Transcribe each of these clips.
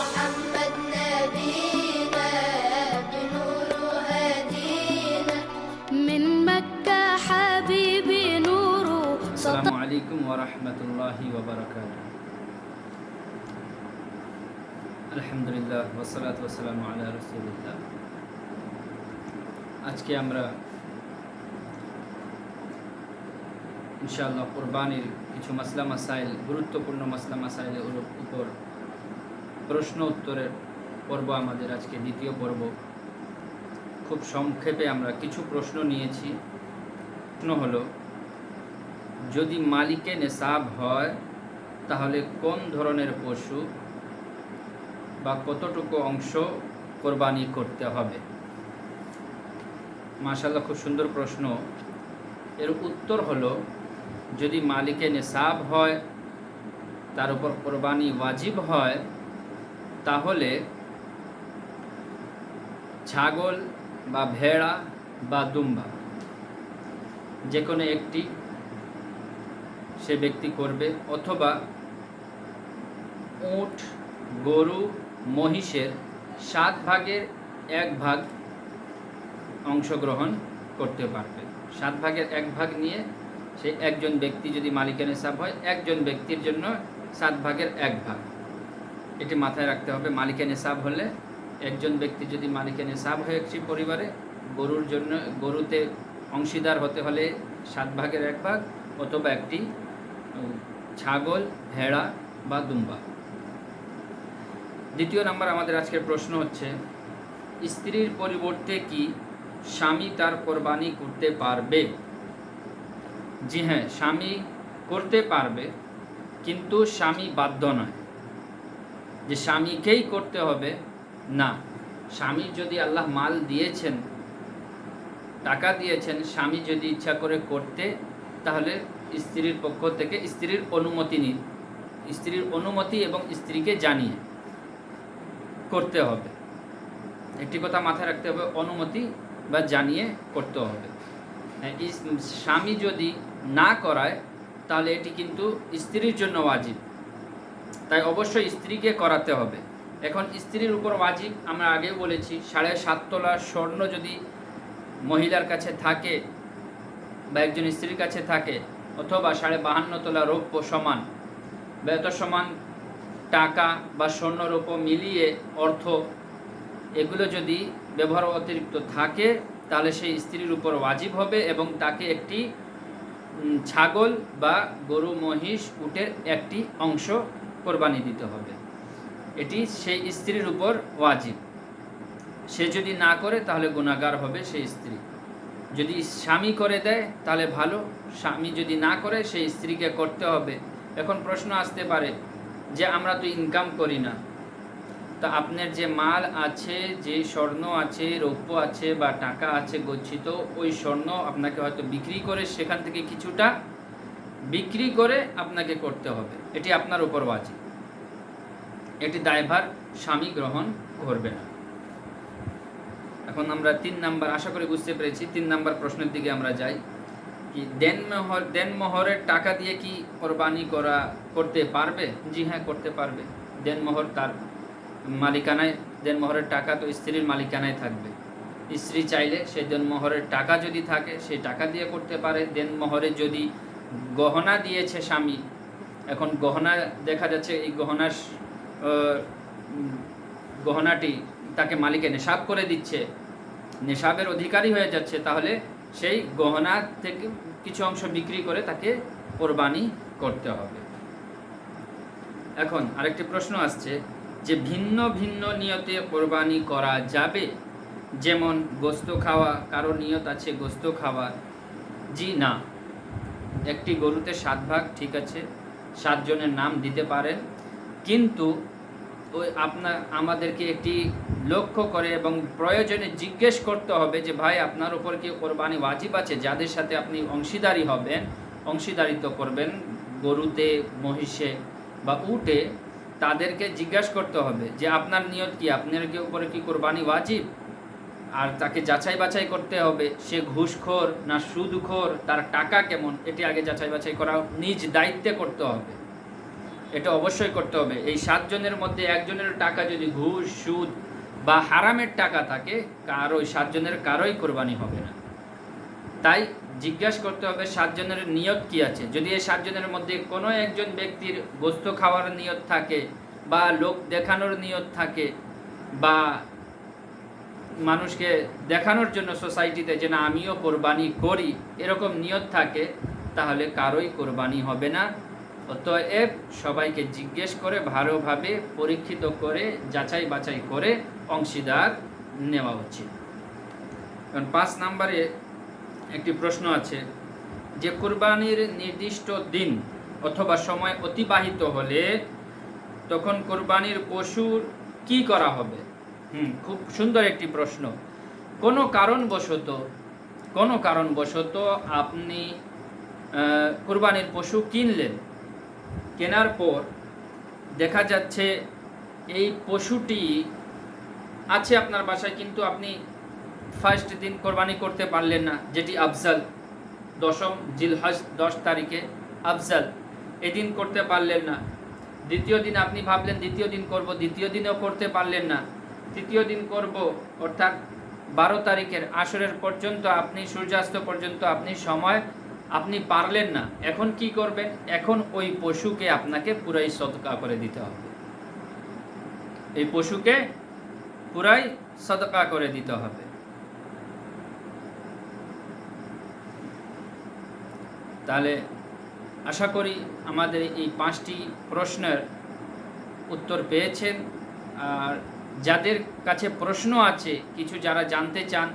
محمد نبينا بنور هدينا من مكة حبيبي نور السلام عليكم ورحمة الله وبركاته الحمد لله والصلاة والسلام على رسول الله আজকে আমরা ইনশাআল্লাহ কুরবানির কিছু মাসলা মাসাইল, গুরুত্বপূর্ণ মাসলা মাসাইলের উপর প্রশ্ন উত্তরের পর্ব আমাদের আজকে দ্বিতীয় পর্ব। খুব সংক্ষেপে আমরা কিছু প্রশ্ন নিয়েছি। প্রশ্ন হলো, যদি মালিকে নেসাব হয় তাহলে কোন ধরনের পশু বা কতটুকু অংশ কোরবানি করতে হবে? মাশাআল্লাহ, খুব সুন্দর প্রশ্ন। এর উত্তর হলো, যদি মালিকে নেসাব হয়, তার উপর কোরবানি ওয়াজিব হয়, তাহলে ছাগল বা ভেড়া বা দুম্বা যে কোনো একটি সে ব্যক্তি করবে, অথবা উট, গরু, মহিষের 7 ভাগের 1 ভাগ অংশগ্রহণ করতে পারবে। 7 ভাগের 1 ভাগ নিয়ে সে একজন ব্যক্তি যদি মালিকের নেসাব হয়, একজন ব্যক্তির জন্য 7 ভাগের 1 ভাগ, এটি মাথায় রাখতে হবে। মালিকের নেসাব হলে একজন ব্যক্তি যদি মালিকের নেসাব হয় একটি পরিবারে, গরুর জন্য গরুতে অংশীদার হতে হলে 7 ভাগের 1 ভাগ, অথবা একটি ছাগল, ভেড়া বা দুম্বা। দ্বিতীয় নাম্বার আমাদের আজকের প্রশ্ন হচ্ছে, স্ত্রীর পরিবর্তে কি স্বামী তার কোরবানি করতে পারবে? জি হ্যাঁ, স্বামী করতে পারবে, কিন্তু স্বামী বাধ্য নয় যে স্বামীকেই করতে হবে। না, স্বামী যদি আল্লাহ মাল দিয়েছেন, টাকা দিয়েছেন, স্বামী যদি ইচ্ছা করে করতে, তাহলে স্ত্রীর পক্ষ থেকে স্ত্রীর অনুমতি এবং স্ত্রীকে জানিয়ে করতে হবে। একটি কথা মাথায় রাখতে হবে, অনুমতি বা জানিয়ে করতে হবে। স্বামী যদি না করায় তাহলে এটি কিন্তু স্ত্রীর জন্য ওয়াজিব, তাই অবশ্যই স্ত্রীকে করাতে হবে। এখন স্ত্রীর উপর ওয়াজিব, আমরা আগেও বলেছি, 7.5 তোলা স্বর্ণ যদি মহিলার কাছে থাকে বা একজন স্ত্রীর কাছে থাকে, অথবা 52.5 তোলা রৌপ্য সমান বা এত সমান টাকা বা স্বর্ণ রৌপ্য মিলিয়ে অর্থ, এগুলো যদি ব্যবহার অতিরিক্ত থাকে, তাহলে সেই স্ত্রীর উপর ওয়াজিব হবে এবং তাকে একটি ছাগল বা গরু, মহিষ, উটের একটি অংশ কোরবানি দিতে হবে। এটি সেই স্ত্রীর উপর ওয়াজিব। সে যদি না করে তাহলে গুনাহগার হবে সেই স্ত্রী। যদি স্বামী করে দেয় তাহলে ভালো, স্বামী যদি না করে সেই স্ত্রীকে করতে হবে। এখন প্রশ্ন আসতে পারে যে আমরা তো ইনকাম করি না, তা আপনার যে মাল আছে, যে স্বর্ণ আছে, রৌপ্য আছে বা টাকা আছে গচ্ছিত, ওই স্বর্ণ আপনাকে হয়তো বিক্রি করে, সেখান থেকে কিছুটা বিক্রি করে আপনাকে করতে হবে। এটি আপনার উপর ওয়াজিব, এটি দায়ভার স্বামী গ্রহণ করবে না। এখন আমরা 3 নাম্বার, আশা করি বুঝতে পেরেছি, 3 নাম্বার প্রশ্নের দিকে আমরা যাই। কি দেনমোহরের টাকা দিয়ে কি কোরবানি করতে পারবে? জি হ্যাঁ, করতে পারবে। দেনমোহর তার মালিকানায়, দেনমোহরের টাকা তো স্ত্রীর মালিকানায় থাকবে। স্ত্রী চাইলে সেই দেনমোহরের টাকা যদি থাকে সেই টাকা দিয়ে করতে পারে। দেনমোহরে যদি গহনা দিয়েছে স্বামী, এখন গহনা দেখা যাচ্ছে এই গহনাটি তাকে মালিকে নেশাব করে দিচ্ছে, নেশাবের অধিকারী হয়ে যাচ্ছে, তাহলে সেই গহনা থেকে কিছু অংশ বিক্রি করে তাকে কোরবানি করতে হবে। এখন আরেকটি প্রশ্ন আসছে যে ভিন্ন ভিন্ন নিয়তে কোরবানি করা যাবে, যেমন গোস্ত খাওয়া, কারো নিয়ত আছে গোস্ত খাওয়া। জি না, একটি গরুতে 7 ভাগ, ঠিক আছে, 7 জনের নাম দিতে পারেন, কিন্তু ওই আমাদেরকে একটি লক্ষ্য করে এবং প্রয়োজনে জিজ্ঞেস করতে হবে যে ভাই, আপনার উপর কি কোরবানি ওয়াজিব আছে? যাদের সাথে আপনি অংশীদারি হবেন, অংশীদারিত্ব করবেন গরুতে, মহিষে বা উটে, তাদেরকে জিজ্ঞাসা করতে হবে যে আপনার নিয়ত কি, আপনার কি উপরে কি কোরবানি ওয়াজিব? আর তাকে যাচাই বাছাই করতে হবে সে ঘুষখোর না সুদখোর, তার টাকা কেমন, এটি আগে যাচাই বাছাই করা নিজ দায়িত্বে করতে হবে। এটা অবশ্যই করতে হবে। এই 7 জনের মধ্যে একজনের টাকা যদি ঘুষ, সুদ বা হারামের টাকা থাকে, ওই 7 জনের কারোই কোরবানি হবে না। তাই জিজ্ঞাসা করতে হবে 7 জনের নিয়ত কি আছে। যদি এই 7 জনের মধ্যে কোনো একজন ব্যক্তির গোস্ত খাওয়ার নিয়ত থাকে, বা লোক দেখানোর নিয়ত থাকে, বা মানুষকে দেখানোর জন্য সোসাইটিতে যে না আমিও কোরবানি করি, এরকম নিয়ত থাকে, তাহলে কারোই কোরবানি হবে না। অতএব সবাইকে জিজ্ঞেস করে, ভালোভাবে পরীক্ষিত করে, যাচাই বাছাই করে অংশীদার নেওয়া উচিত। কারণ 5 নম্বরে একটি প্রশ্ন আছে যে কোরবানির নির্দিষ্ট দিন অথবা সময় অতিবাহিত হলে তখন কোরবানির পশুর কি করা হবে? খুব সুন্দর একটি প্রশ্ন। কোনো কারণবশত আপনি কোরবানির পশু কিনলেন, কেনার পর দেখা যাচ্ছে এই পশুটি আছে আপনার বাসায়, কিন্তু আপনি ফার্স্ট দিন কোরবানি করতে পারলেন না, যেটি আফজাল, 10ম জিলহজ 10 তারিখে আফজাল, এদিন করতে পারলেন না। দ্বিতীয় দিন আপনি ভাবলেন দ্বিতীয় দিন করব, দ্বিতীয় দিনেও করতে পারলেন না। তৃতীয় দিন করব, অর্থাৎ 12 তারিখের আসরের পর্যন্ত, আপনি সূর্যাস্ত পর্যন্ত আপনি পারলেন না। এখন কি করবেন? এখন ওই পশুকে আপনাকে পুরাই সদকা করে দিতে হবে। এই পশুকে পুরাই সদকা করে দিতে হবে। তাহলে আশা করি আমাদের এই 5টি প্রশ্নের উত্তর পেয়েছেন। আর যাদের কাছে প্রশ্ন আছে, কিছু যারা জানতে চান,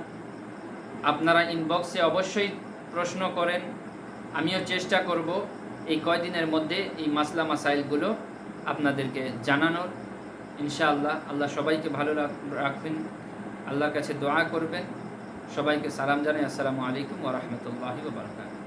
আপনারা ইনবক্সে অবশ্যই প্রশ্ন করেন। আমিও চেষ্টা করব এই কয়দিনের মধ্যে এই মাসলা মাসাইলগুলো আপনাদেরকে জানানোর। ইনশাআল্লাহ। আল্লাহ সবাইকে ভালো রাখবেন, আল্লাহর কাছে দোয়া করবেন। সবাইকে সালাম জানাই। আসসালামু আলাইকুম ওয়া রাহমাতুল্লাহি ওয়া বারাকাতুহু।